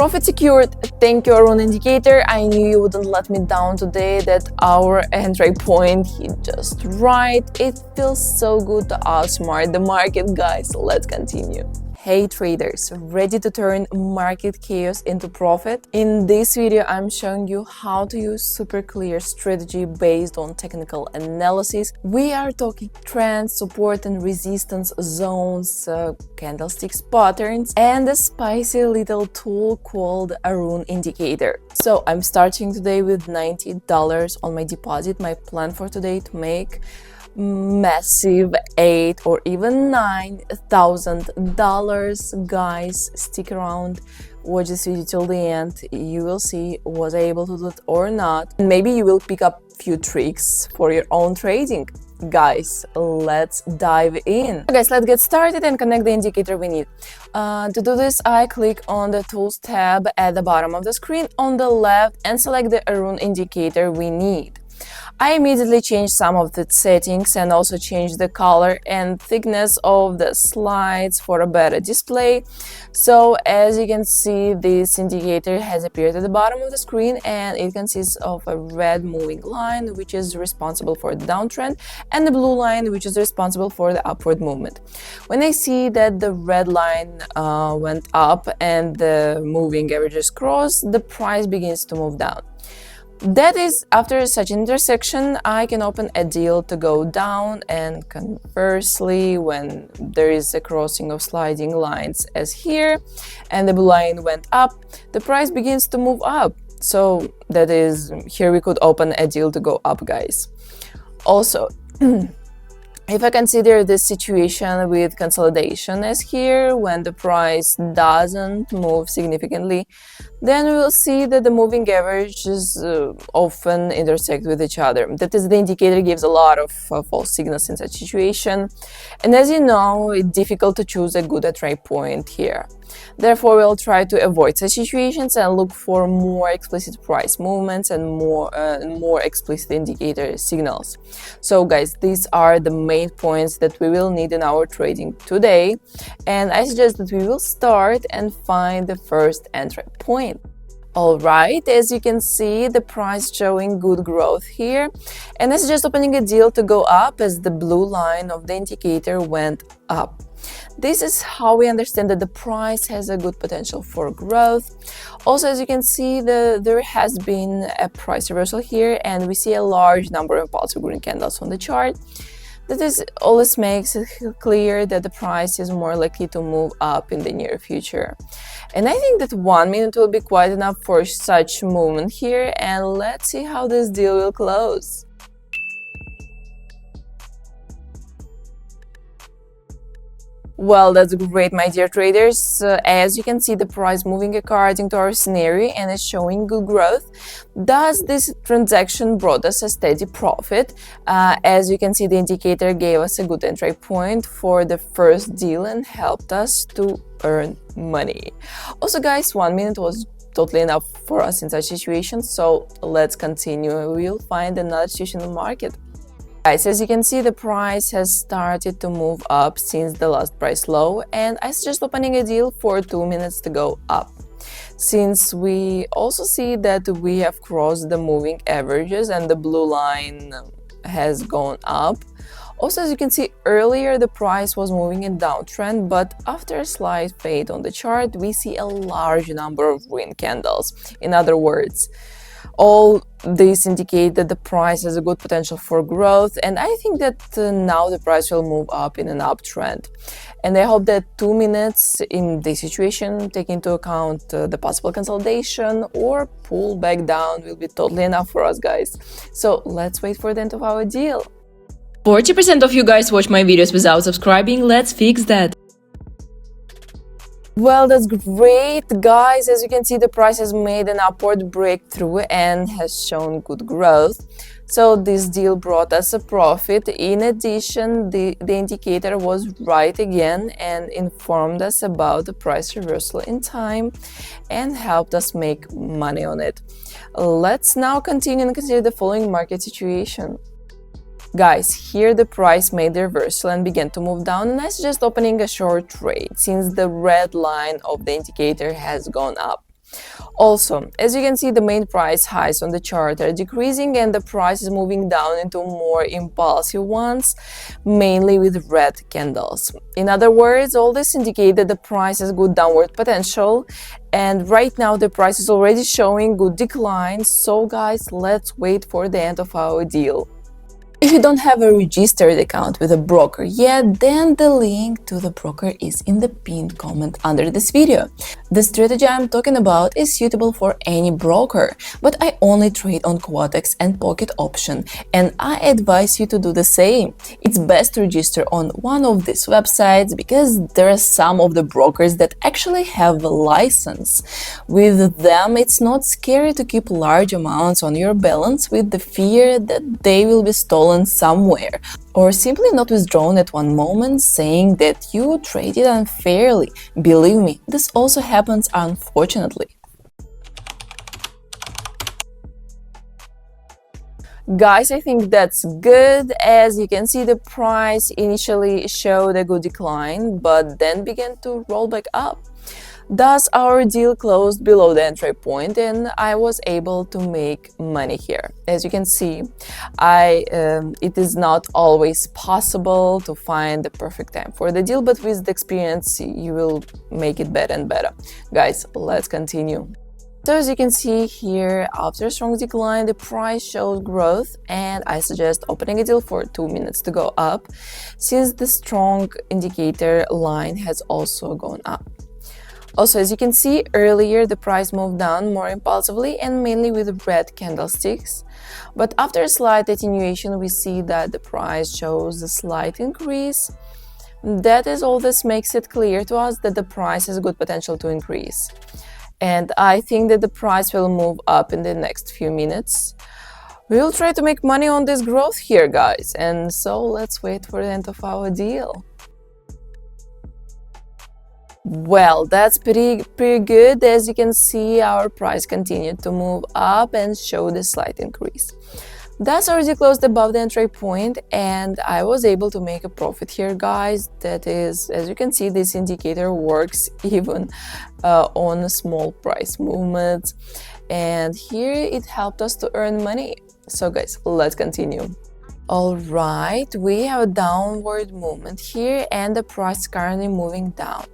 Profit secured. Thank you, Aroon Indicator. I knew you wouldn't let me down today. That our entry point hit just right. It feels so good to outsmart the market, guys. Let's continue. Hey traders, ready to turn market chaos into profit? In this video, I'm showing you how to use super clear strategy based on technical analysis. We are talking trends, support and resistance zones, candlesticks patterns, and a spicy little tool called Aroon Indicator. So I'm starting today with $90 on my deposit. My plan for today to make massive $8,000 or even $9,000. Guys, stick around, watch this video till the end. You will see was I able to do it or not, and maybe you will pick up few tricks for your own trading. Guys, let's dive in. Guys, let's get started and connect the indicator we need. To do this, I click on the Tools tab at the bottom of the screen on the left and select the Aroon indicator we need. I immediately changed some of the settings and also changed the color and thickness of the slides for a better display. So as you can see, this indicator has appeared at the bottom of the screen, and it consists of a red moving line, which is responsible for the downtrend, and the blue line, which is responsible for the upward movement. When I see that the red line went up and the moving averages cross, the price begins to move down. That is, after such intersection, I can open a deal to go down, and conversely, when there is a crossing of sliding lines as here, and the blue line went up, the price begins to move up. So that is, here we could open a deal to go up, guys. Also, if I consider this situation with consolidation as here, when the price doesn't move significantly, then we will see that the moving averages often intersect with each other. That is, the indicator gives a lot of false signals in such situation. And as you know, it's difficult to choose a good entry point here. Therefore, we'll try to avoid such situations and look for more explicit price movements and more explicit indicator signals. So guys, these are the main points that we will need in our trading today. And I suggest that we will start and find the first entry point. Alright, as you can see, the price showing good growth here, and I suggest opening a deal to go up as the blue line of the indicator went up. This is how we understand that the price has a good potential for growth. Also, as you can see, there has been a price reversal here, and we see a large number of impulsive green candles on the chart. This always makes it clear that the price is more likely to move up in the near future. And I think that 1 minute will be quite enough for such movement here, and let's see how this deal will close. Well, that's great, my dear traders. As you can see, the price moving according to our scenario and is showing good growth. Thus, this transaction brought us a steady profit. As you can see, the indicator gave us a good entry point for the first deal and helped us to earn money. Also, guys, 1 minute was totally enough for us in such situations. So let's continue. We'll find another situation in the market. Guys, as you can see, the price has started to move up since the last price low, and I suggest opening a deal for 2 minutes to go up. Since we also see that we have crossed the moving averages and the blue line has gone up. Also, as you can see, earlier the price was moving in downtrend, but after a slight fade on the chart, we see a large number of green candles. In other words, all these indicate that the price has a good potential for growth, and I think that now the price will move up in an uptrend. And I hope that 2 minutes in this situation, take into account the possible consolidation or pull back down, will be totally enough for us, guys. So let's wait for the end of our deal. 40% of you guys watch my videos without subscribing. Let's fix that. Well, that's great, guys. As you can see, the price has made an upward breakthrough and has shown good growth. So this deal brought us a profit. In addition, the indicator was right again and informed us about the price reversal in time and helped us make money on it. Let's now continue and consider the following market situation. Guys, here the price made the reversal and began to move down, and I suggest opening a short trade since the red line of the indicator has gone up. Also, as you can see, the main price highs on the chart are decreasing and the price is moving down into more impulsive ones, mainly with red candles. In other words, all this indicates that the price has good downward potential, and right now the price is already showing good decline. So guys, let's wait for the end of our deal. If you don't have a registered account with a broker yet, then the link to the broker is in the pinned comment under this video. The strategy I'm talking about is suitable for any broker, but I only trade on Quotex and Pocket Option, and I advise you to do the same. It's best to register on one of these websites because there are some of the brokers that actually have a license. With them, it's not scary to keep large amounts on your balance with the fear that they will be stolen somewhere, or simply not withdrawn at one moment, saying that you traded unfairly. Believe me, this also happens, unfortunately. Guys, I think that's good. As you can see, the price initially showed a good decline, but then began to roll back up. Thus, our deal closed below the entry point and I was able to make money here. As you can see, it is not always possible to find the perfect time for the deal, but with the experience, you will make it better and better. Guys, let's continue. So as you can see here, after a strong decline, the price shows growth, and I suggest opening a deal for 2 minutes to go up, since the strong indicator line has also gone up. Also, as you can see earlier, the price moved down more impulsively and mainly with red candlesticks. But after a slight attenuation, we see that the price shows a slight increase. That is all. This makes it clear to us that the price has good potential to increase. And I think that the price will move up in the next few minutes. We will try to make money on this growth here, guys. And so let's wait for the end of our deal. Well, that's pretty good. As you can see, our price continued to move up and showed a slight increase. That's already closed above the entry point, and I was able to make a profit here, guys. That is, as you can see, this indicator works even on small price movements, and here it helped us to earn money. So guys, let's continue. All right, we have a downward movement here and the price is currently moving down.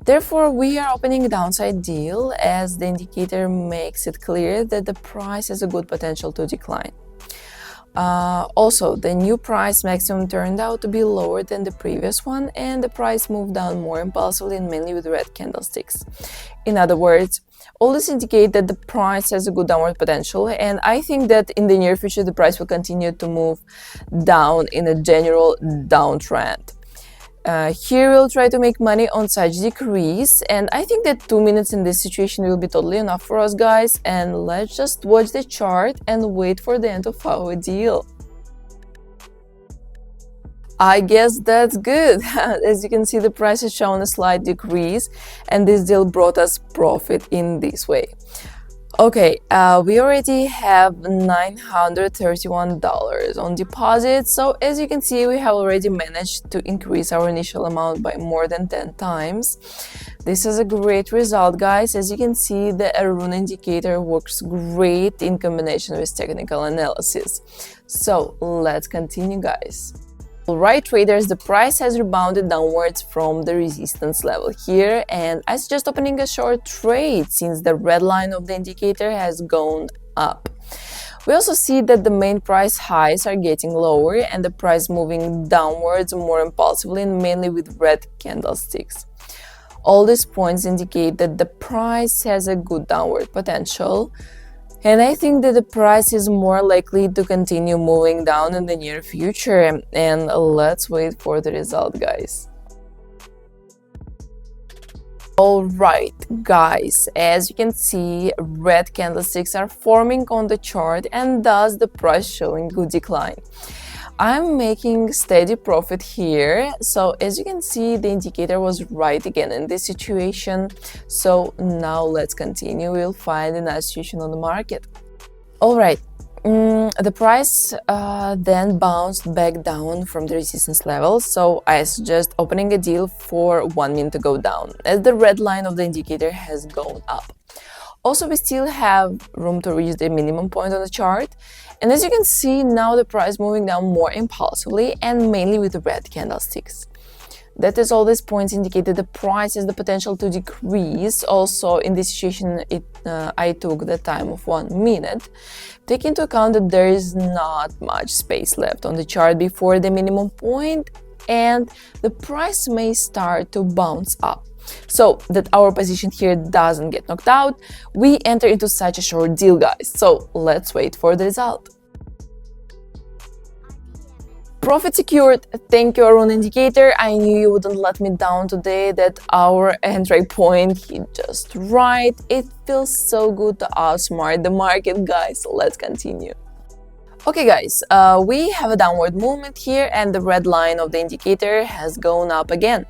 Therefore, we are opening a downside deal as the indicator makes it clear that the price has a good potential to decline. Also, the new price maximum turned out to be lower than the previous one, and the price moved down more impulsively and mainly with red candlesticks. In other words, all this indicate that the price has a good downward potential, and I think that in the near future the price will continue to move down in a general downtrend. Here we'll try to make money on such decrease, and I think that 2 minutes in this situation will be totally enough for us, guys. And let's just watch the chart and wait for the end of our deal. I guess that's good. As you can see, the price has shown a slight decrease, and this deal brought us profit in this way. Okay, we already have $931 on deposit, so as you can see, we have already managed to increase our initial amount by more than 10 times. This is a great result, guys. As you can see, the Aroon indicator works great in combination with technical analysis. So let's continue, guys. Alright, traders, the price has rebounded downwards from the resistance level here, and I suggest opening a short trade since the red line of the indicator has gone up. We also see that the main price highs are getting lower and the price moving downwards more impulsively and mainly with red candlesticks. All these points indicate that the price has a good downward potential. And I think that the price is more likely to continue moving down in the near future, and let's wait for the result, guys. Alright, guys, as you can see, red candlesticks are forming on the chart and thus the price showing good decline. I'm making steady profit here, so as you can see, the indicator was right again in this situation. So now let's continue. We'll find another situation on the market. All right, the price then bounced back down from the resistance level, so I suggest opening a deal for 1 minute to go down, as the red line of the indicator has gone up. Also, we still have room to reach the minimum point on the chart. And as you can see, now the price moving down more impulsively and mainly with the red candlesticks. That is, all these points indicate that the price has the potential to decrease. Also, in this situation, I took the time of 1 minute. Take into account that there is not much space left on the chart before the minimum point, and the price may start to bounce up. So that our position here doesn't get knocked out, we enter into such a short deal, guys. So let's wait for the result. Profit secured. Thank you, Aroon Indicator. I knew you wouldn't let me down today. That our entry point hit just right. It feels so good to outsmart the market, guys. Let's continue. Okay, guys, we have a downward movement here and the red line of the indicator has gone up again.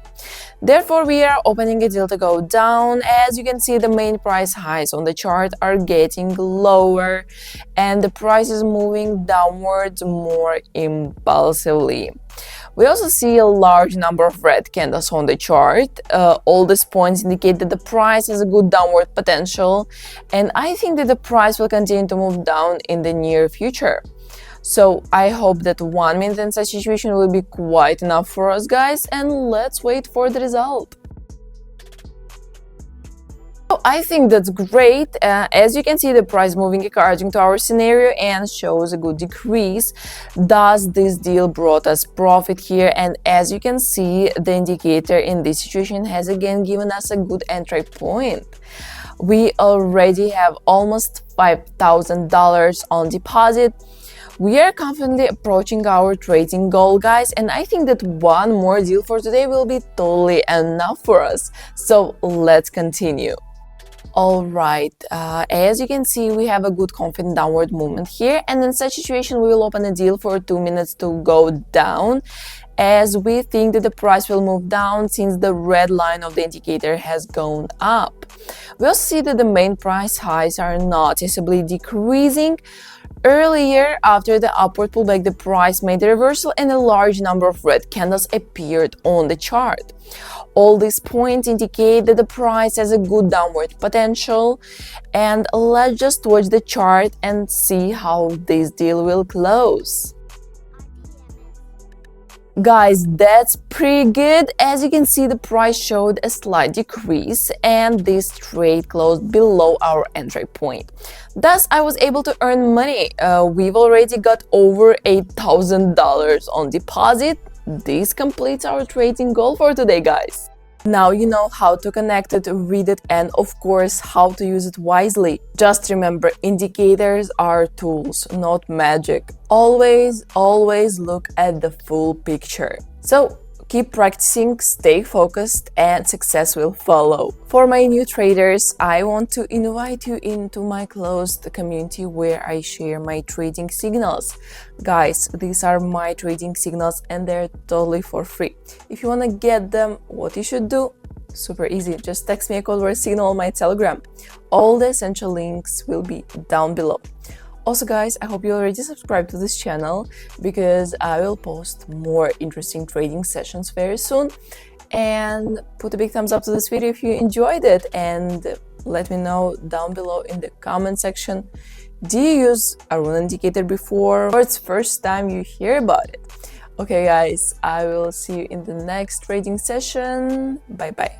Therefore, we are opening a deal to go down. As you can see, the main price highs on the chart are getting lower and the price is moving downwards more impulsively. We also see a large number of red candles on the chart. All these points indicate that the price has a good downward potential, and I think that the price will continue to move down in the near future. So I hope that 1 minute in such situation will be quite enough for us, guys, and let's wait for the result. So I think that's great. As you can see, the price moving according to our scenario and shows a good decrease. Thus, this deal brought us profit here, and as you can see, the indicator in this situation has again given us a good entry point. We already have almost $5,000 on deposit. We are confidently approaching our trading goal, guys, and I think that one more deal for today will be totally enough for us. So let's continue. Alright, as you can see, we have a good confident downward movement here, and in such situation we will open a deal for 2 minutes to go down, as we think that the price will move down since the red line of the indicator has gone up. We'll see that the main price highs are noticeably decreasing. Earlier, after the upward pullback, the price made a reversal and a large number of red candles appeared on the chart. All these points indicate that the price has a good downward potential, and let's just watch the chart and see how this deal will close. Guys, that's pretty good. As you can see, the price showed a slight decrease and this trade closed below our entry point. Thus, I was able to earn money. We've already got over $8,000 on deposit. This completes our trading goal for today, guys. Now you know how to connect it, read it, and of course how to use it wisely. Just remember, indicators are tools, not magic. Always look at the full picture. So keep practicing, stay focused, and success will follow. For my new traders, I want to invite you into my closed community where I share my trading signals. Guys, these are my trading signals and they're totally for free. If you want to get them, what you should do? Super easy. Just text me a code word signal on my Telegram. All the essential links will be down below. Also, guys, I hope you already subscribed to this channel because I will post more interesting trading sessions very soon. And put a big thumbs up to this video if you enjoyed it, and let me know down below in the comment section, do you use Aroon Indicator before, or it's first time you hear about it? Okay, guys, I will see you in the next trading session. Bye bye.